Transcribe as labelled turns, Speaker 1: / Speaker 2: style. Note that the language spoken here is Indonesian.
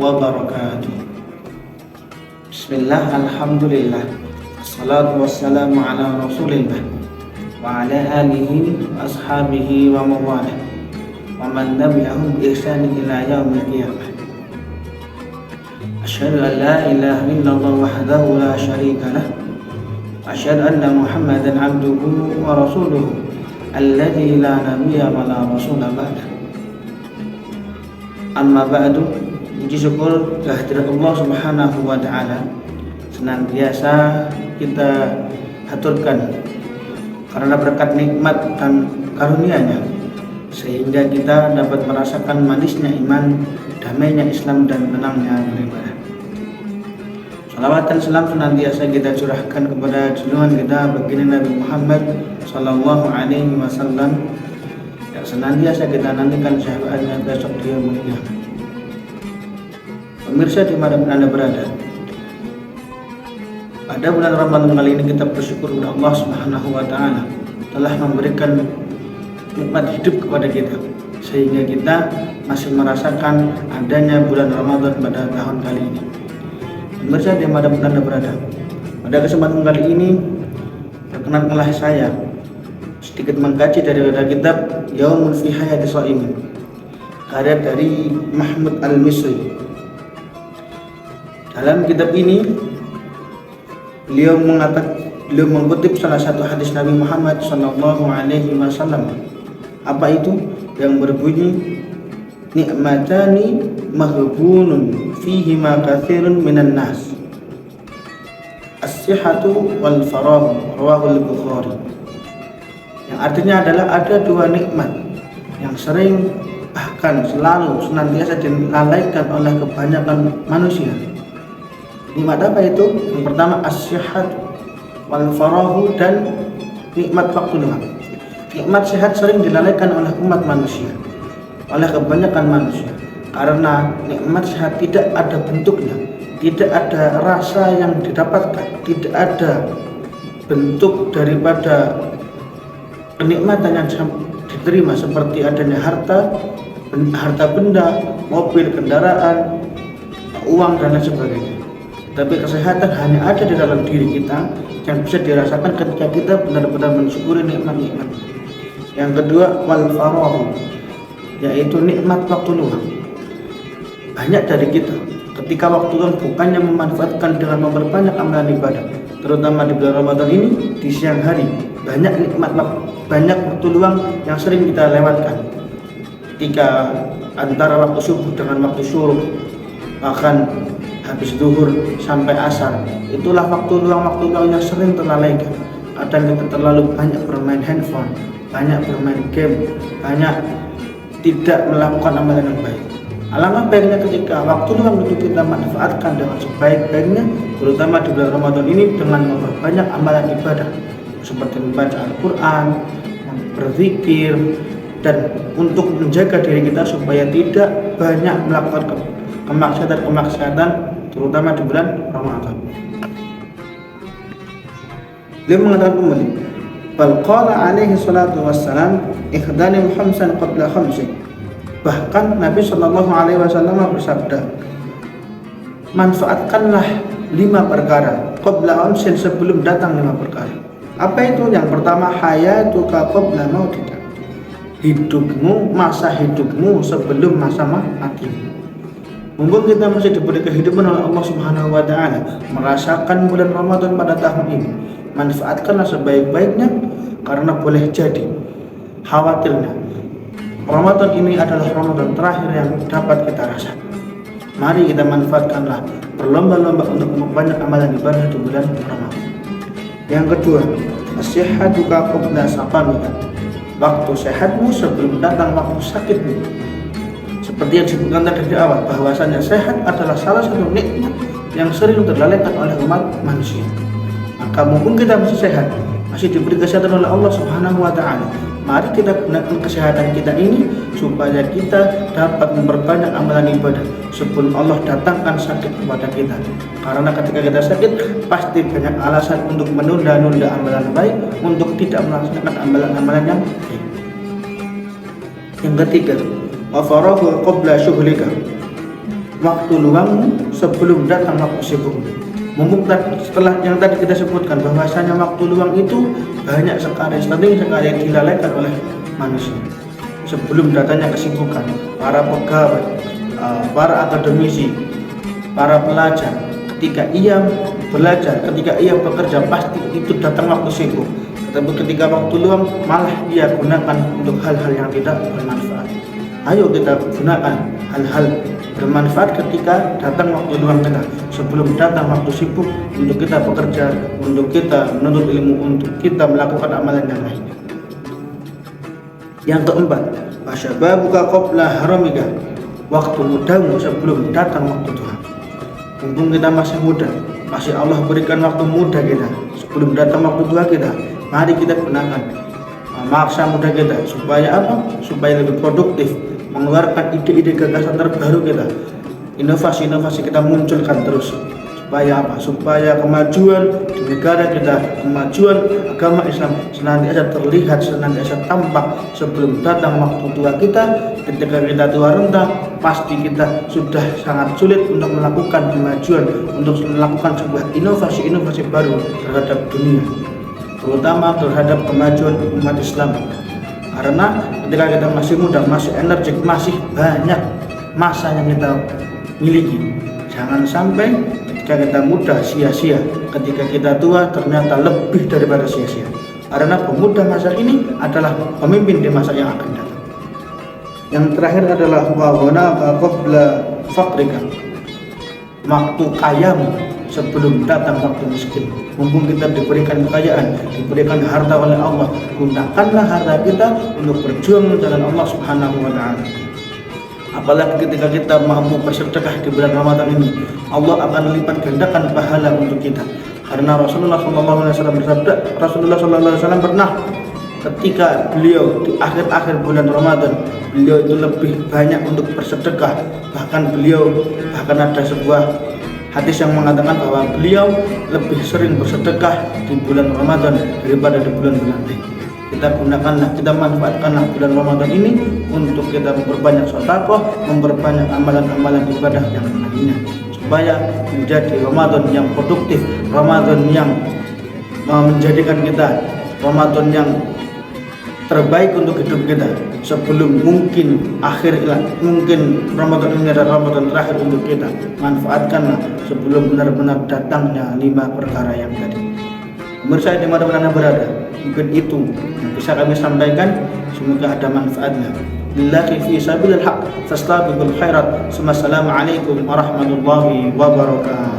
Speaker 1: wabarakatuh. Bismillah, alhamdulillah, assalatu wassalamu ala rasulillah wa ala alihi wa ashabihi wa mawalah wa man tabi'ahum bi ihsanin ila yaumil qiyamah. Asyhadu an la ilaha illallah wahdahu la syarika lah wa asyhadu anna Muhammadan abduhu wa rasuluhu alladzi la nabiyya wa la rasula ba'da. Amma ba'du. Puji syukur kehadirat Allah Subhanahu wa taala senantiasa kita haturkan karena berkat nikmat dan karunia-Nya sehingga kita dapat merasakan manisnya iman, damainya Islam dan tenangnya beribadah. Salawat dan salam senantiasa kita curahkan kepada junjungan kita baginda Nabi Muhammad sallallahu alaihi wasallam yang senantiasa kita nantikan syafaatnya besok di yaumul qiyamah. Pemirsa dimanapun Anda berada, pada bulan Ramadan kali ini kita bersyukur kepada Allah Subhanahu wa taala telah memberikan nikmat hidup kepada kita sehingga kita masih merasakan adanya bulan Ramadan pada tahun kali ini. Pemirsa dimanapun Anda berada, pada kesempatan kali ini perkenankanlah saya sedikit mengkaji dari kitab Yaumun fi Hayati Shaimin karya dari Mahmud Al-Misri. Dalam kitab ini beliau mengutip salah satu hadis Nabi Muhammad sallallahu alaihi wasallam. Apa itu? Yang berbunyi, nikmatani mahbunun fihi ma katsirun minan nas, as-sihhatu wal faragh, rawahul Bukhari. Yang artinya adalah ada dua nikmat yang sering bahkan selalu senantiasa dilalaikan oleh kebanyakan manusia. Nikmat apa itu? Yang pertama as-sihhat wal farahu, dan nikmat waktu luang. Nikmat sehat sering dilalaikan oleh umat manusia, oleh kebanyakan manusia, karena nikmat sehat tidak ada bentuknya, tidak ada rasa yang didapatkan, tidak ada bentuk daripada kenikmatan yang diterima seperti adanya harta benda, mobil, kendaraan, uang dan lain sebagainya. Tapi kesehatan hanya ada di dalam diri kita yang bisa dirasakan ketika kita benar-benar mensyukuri nikmat-nikmat. Yang kedua wal faragh, yaitu nikmat waktu luang. Banyak dari kita ketika waktu luang bukannya memanfaatkan dengan memperbanyak amalan ibadah, terutama di bulan Ramadan ini di siang hari. Banyak waktu luang yang sering kita lewatkan ketika antara waktu subuh dengan waktu syuruk, bahkan habis zuhur sampai asar. Itulah waktu luang yang sering terlalaikan. Kadang kita terlalu banyak bermain handphone, banyak bermain game, banyak tidak melakukan amalan yang baik. Alangkah baiknya ketika waktu luang itu kita manfaatkan dengan sebaik-baiknya, terutama di bulan Ramadan ini dengan memperbanyak amalan ibadah seperti membaca Al-Quran, berzikir, dan untuk menjaga diri kita supaya tidak banyak melakukan kemaksiatan terutama di bulan Ramadan. Beliau mengatakan kembali, bal qala alaihi salatu wassalam ikhdanim khamsan qabla khamsin. Bahkan Nabi sallallahu alaihi wasallam bersabda, manfaatkanlah 5 perkara qabla khamsin, sebelum datang 5 perkara. Apa itu? Yang pertama, hayatuka qabla mautika, hidupmu, masa hidupmu sebelum masa matimu. Mumpung kita masih diberi kehidupan oleh Allah Subhanahu wa taala, merasakan bulan Ramadan pada tahun ini, manfaatkanlah sebaik-baiknya, karena boleh jadi khawatirnya Ramadan ini adalah Ramadan terakhir yang dapat kita rasakan. Mari kita manfaatkanlah, berlomba-lomba untuk memperbanyak amalan ibadah di bulan Ramadan. Yang kedua, as-sihhatuka qabla saqamika, waktu sehatmu sebelum datang waktu sakitmu. Seperti yang disebutkan tadi di awal, bahwasanya sehat adalah salah satu nikmat yang sering terlalaikan oleh umat manusia. Maka mumpung kita masih sehat, masih diberi kesehatan oleh Allah Subhanahu wa taala, mari kita gunakan kesehatan kita ini supaya kita dapat memperbanyak amalan ibadah sebelum Allah datangkan sakit kepada kita. Karena ketika kita sakit, pasti banyak alasan untuk menunda-nunda amalan baik, untuk tidak melaksanakan amalan-amalan yang baik. Yang ketiga, wa farahu qabla syughlika, waktu luangmu sebelum datang waktu sibukmu. Mumpung setelah yang tadi kita sebutkan bahwasanya waktu luang itu banyak sekali, sering sekali dilalaikan oleh manusia sebelum datangnya kesibukan. Para pegawai, para akademisi, para pelajar, ketika ia belajar, ketika ia bekerja, pasti itu datang waktu sibuk. Tetapi ketika waktu luang malah ia gunakan untuk hal-hal yang tidak bermanfaat. Ayo kita gunakan hal-hal bermanfaat ketika datang waktu luang kita, sebelum datang waktu sibuk, untuk kita bekerja, untuk kita menuntut ilmu, untuk kita melakukan amalan yang lain. Yang keempat, wasyababuka qabla haramika, waktu mudamu sebelum datang waktu tua. Mumpung kita masih muda, masih Allah berikan waktu muda kita sebelum datang waktu tua kita, mari kita gunakan masa muda kita supaya apa? Supaya lebih produktif, mengeluarkan ide-ide gagasan terbaru kita, inovasi-inovasi kita munculkan terus. Supaya apa? Supaya kemajuan di negara kita, kemajuan agama Islam senantiasa terlihat, senantiasa tampak sebelum datang waktu tua kita. Ketika kita tua renta, pasti kita sudah sangat sulit untuk melakukan kemajuan, untuk melakukan sebuah inovasi-inovasi baru terhadap dunia, terutama terhadap kemajuan umat Islam. Karena ketika kita masih muda, masih energik, masih banyak masa yang kita miliki. Jangan sampai ketika kita muda sia-sia, ketika kita tua ternyata lebih daripada sia-sia. Karena pemuda masa ini adalah pemimpin di masa yang akan datang. Yang terakhir adalah wa ghunaka qabla faqrika, waktu kayamu sebelum datang waktu miskin. Mumpung kita diberikan kekayaan, diberikan harta oleh Allah, gunakanlah harta kita untuk berjuang di jalan Allah Subhanahu wa taala. Apalagi ketika kita mampu bersedekah di bulan Ramadan ini, Allah akan lipat gandakan pahala untuk kita. Karena Rasulullah SAW bersabda, Rasulullah SAW pernah ketika beliau di akhir-akhir bulan Ramadan, beliau itu lebih banyak untuk bersedekah. Bahkan ada sebuah hadis yang mengatakan bahwa beliau lebih sering bersedekah di bulan Ramadan daripada di bulan-bulan lain. Kita gunakanlah, kita manfaatkanlah bulan Ramadan ini untuk kita memperbanyak sedekah, memperbanyak amalan-amalan ibadah yang lainnya, supaya menjadi Ramadan yang produktif, Ramadan yang menjadikan kita Ramadan yang terbaik untuk hidup kita. Sebelum mungkin Ramadan ini adalah Ramadan terakhir untuk kita. Manfaatkanlah sebelum benar-benar datangnya 5 perkara yang tadi. Pemirsa di mana-mana Anda berada, mungkin itu yang bisa kami sampaikan. Semoga ada manfaatnya. Billahi fi sabilil haq fastabiqul khairat. Assalamualaikum warahmatullahi wabarakatuh.